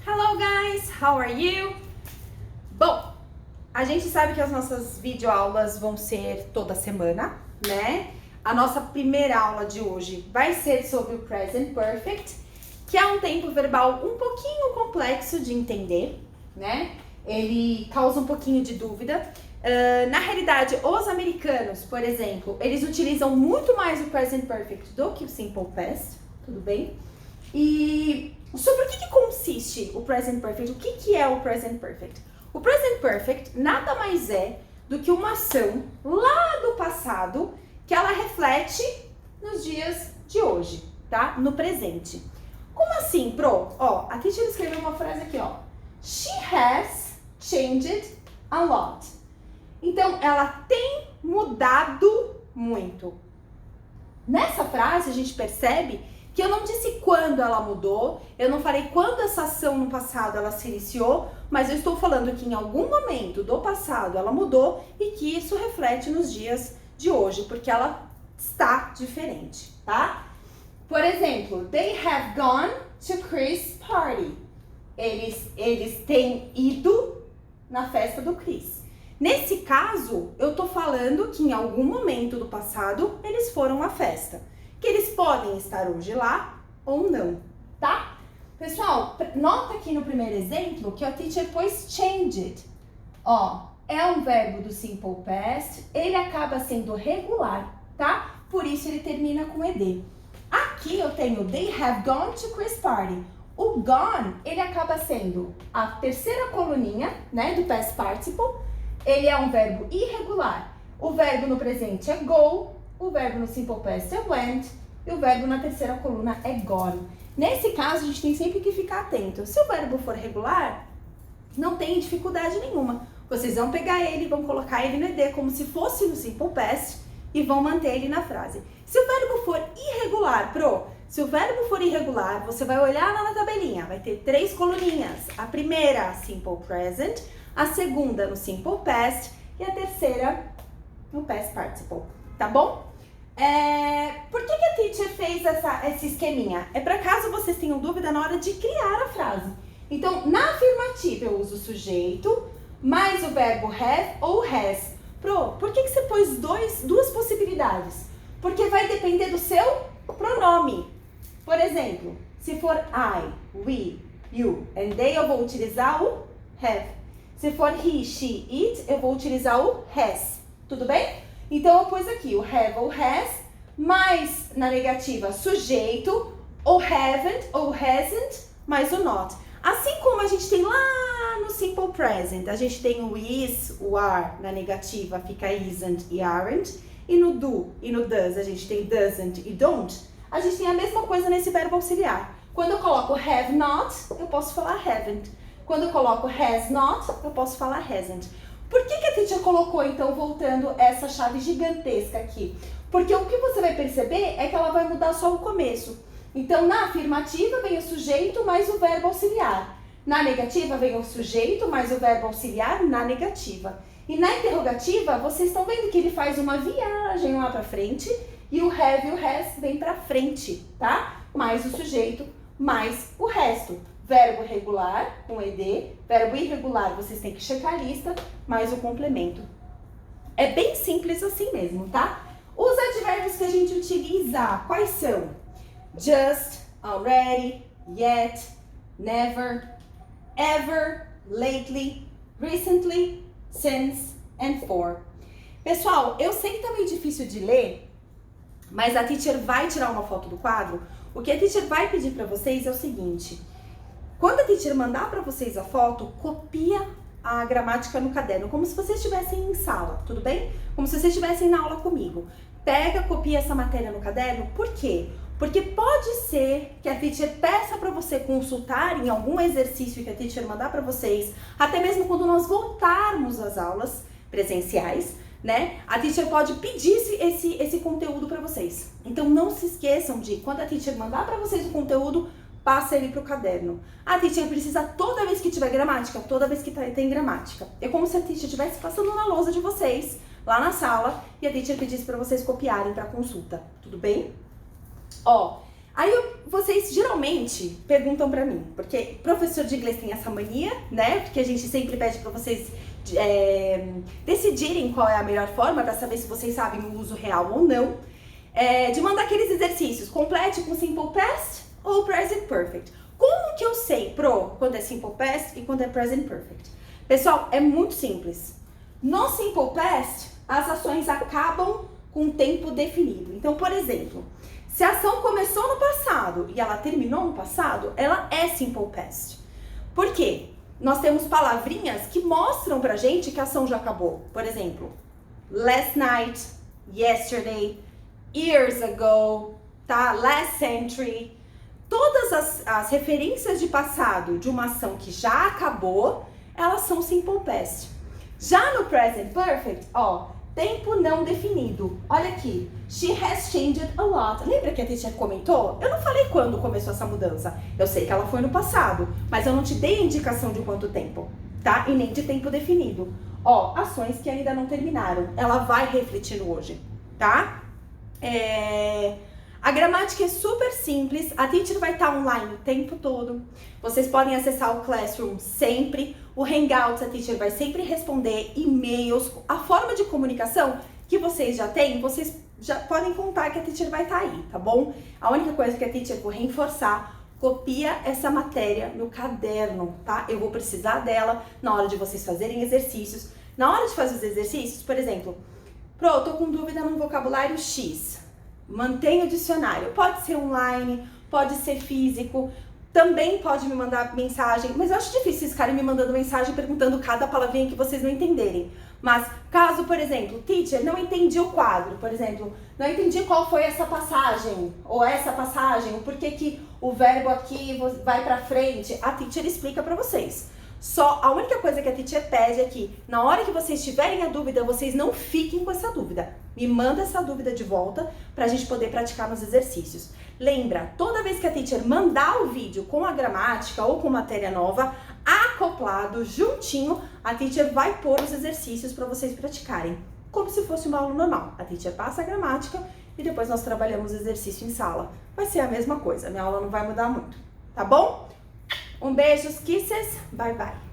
Hello guys, how are you? Bom, a gente sabe que as nossas videoaulas vão ser toda semana, né? A nossa primeira aula de hoje vai ser sobre o Present Perfect, que é um tempo verbal um pouquinho complexo de entender, né? Ele causa um pouquinho de dúvida. Na realidade, os americanos, por exemplo, eles utilizam muito mais o Present Perfect do que o Simple Past, tudo bem? E sobre o que consiste o Present Perfect? O que é o Present Perfect? O Present Perfect nada mais é do que uma ação lá do passado que ela reflete nos dias de hoje, tá? No presente. Como assim, Pro? Ó, a teacher escreveu uma frase aqui, ó. She has changed a lot. Então, ela tem mudado muito. Nessa frase, a gente percebe que eu não disse quando ela mudou, eu não falei quando essa ação no passado ela se iniciou, mas eu estou falando que em algum momento do passado ela mudou e que isso reflete nos dias de hoje, porque ela está diferente, tá? Por exemplo, they have gone to Chris' party. Eles têm ido na festa do Chris. Nesse caso, eu tô falando que em algum momento do passado eles foram à festa. Que eles podem estar hoje lá ou não, tá? Pessoal, nota aqui no primeiro exemplo que a teacher pôs changed. Ó, é um verbo do Simple Past, ele acaba sendo regular, tá? Por isso ele termina com ed. Aqui eu tenho they have gone to Chris' party. O gone, ele acaba sendo a terceira coluninha, né, do past participle. Ele é um verbo irregular. O verbo no presente é go, o verbo no Simple Past é went e o verbo na terceira coluna é gone. Nesse caso, a gente tem sempre que ficar atento. Se o verbo for regular, não tem dificuldade nenhuma. Vocês vão pegar ele e vão colocar ele no ed como se fosse no Simple Past e vão manter ele na frase. Se o verbo for irregular, se o verbo for irregular, você vai olhar lá na tabelinha, vai ter 3 coluninhas. A primeira, Simple Present, a segunda no Simple Past e a terceira no Past Participle, tá bom? Por que a teacher fez esse esqueminha? É para caso vocês tenham dúvida na hora de criar a frase. Então, na afirmativa eu uso o sujeito, mais o verbo have ou has. Por que você pôs duas possibilidades? Porque vai depender do seu pronome. Por exemplo, se for I, we, you and they, eu vou utilizar o have. Se for he, she, it, eu vou utilizar o has. Tudo bem? Então, eu pus aqui o have ou has, mais na negativa sujeito, ou haven't ou hasn't, mais o not. Assim como a gente tem lá no Simple Present, a gente tem o is, o are, na negativa fica isn't e aren't, e no do e no does a gente tem doesn't e don't, a gente tem a mesma coisa nesse verbo auxiliar. Quando eu coloco have not, eu posso falar haven't. Quando eu coloco has not, eu posso falar hasn't. Por que a teacher colocou, então, voltando essa chave gigantesca aqui? Porque o que você vai perceber é que ela vai mudar só o começo. Então, na afirmativa vem o sujeito mais o verbo auxiliar. Na negativa vem o sujeito mais o verbo auxiliar na negativa. E na interrogativa, vocês estão vendo que ele faz uma viagem lá pra frente e o have e o has vem pra frente, tá? Mais o sujeito, mais o resto. Verbo regular, com ed, verbo irregular, vocês têm que checar a lista, mais o complemento. É bem simples assim mesmo, tá? Os advérbios que a gente utiliza, quais são? Just, already, yet, never, ever, lately, recently, since and for. Pessoal, eu sei que tá meio difícil de ler, mas a teacher vai tirar uma foto do quadro. O que a teacher vai pedir pra vocês é o seguinte: quando a teacher mandar para vocês a foto, copia a gramática no caderno, como se vocês estivessem em sala, tudo bem? Como se vocês estivessem na aula comigo. Pega, copia essa matéria no caderno, por quê? Porque pode ser que a teacher peça para você consultar em algum exercício que a teacher mandar para vocês, até mesmo quando nós voltarmos às aulas presenciais, né? A teacher pode pedir esse conteúdo para vocês. Então não se esqueçam de, quando a teacher mandar para vocês o conteúdo, passa ele pro caderno. A teacher precisa toda vez que tiver gramática, toda vez que tem gramática. É como se a teacher estivesse passando na lousa de vocês, lá na sala, e a teacher pedisse para vocês copiarem para consulta. Tudo bem? Ó, Aí vocês geralmente perguntam pra mim, porque professor de inglês tem essa mania, né? Porque a gente sempre pede pra vocês decidirem qual é a melhor forma pra saber se vocês sabem o uso real ou não. De mandar aqueles exercícios, complete com Simple Past ou Present Perfect. Como que eu sei, quando é Simple Past e quando é Present Perfect? Pessoal, é muito simples. No Simple Past, as ações acabam com um tempo definido. Então, por exemplo, se a ação começou no passado e ela terminou no passado, ela é Simple Past. Por quê? Nós temos palavrinhas que mostram pra gente que a ação já acabou. Por exemplo, last night, yesterday, years ago, tá? Last century. Todas as referências de passado de uma ação que já acabou, elas são Simple Past. Já no Present Perfect, ó, tempo não definido. Olha aqui, she has changed a lot. Lembra que a teacher comentou? Eu não falei quando começou essa mudança. Eu sei que ela foi no passado, mas eu não te dei a indicação de quanto tempo, tá? E nem de tempo definido. Ó, ações que ainda não terminaram. Ela vai refletir no hoje, tá? A gramática é super simples, a teacher vai estar online o tempo todo, vocês podem acessar o Classroom sempre, o Hangouts a teacher vai sempre responder, e-mails, a forma de comunicação que vocês já têm, vocês já podem contar que a teacher vai estar aí, tá bom? A única coisa que a teacher vou reforçar, copia essa matéria no caderno, tá? Eu vou precisar dela na hora de vocês fazerem exercícios. Na hora de fazer os exercícios, por exemplo, eu tô com dúvida no vocabulário X. Mantenha o dicionário, pode ser online, pode ser físico, também pode me mandar mensagem, mas eu acho difícil vocês ficarem me mandando mensagem perguntando cada palavrinha que vocês não entenderem. Mas caso, por exemplo, teacher, não entendi o quadro, por exemplo, não entendi qual foi essa passagem, ou o porquê que o verbo aqui vai pra frente, a teacher explica pra vocês. Só a única coisa que a teacher pede é que, na hora que vocês tiverem a dúvida, vocês não fiquem com essa dúvida. Me manda essa dúvida de volta pra gente poder praticar nos exercícios. Lembra, toda vez que a teacher mandar o vídeo com a gramática ou com matéria nova, acoplado, juntinho, a teacher vai pôr os exercícios para vocês praticarem. Como se fosse uma aula normal. A teacher passa a gramática e depois nós trabalhamos o exercício em sala. Vai ser a mesma coisa, minha aula não vai mudar muito, tá bom? Um beijo, kisses, bye bye.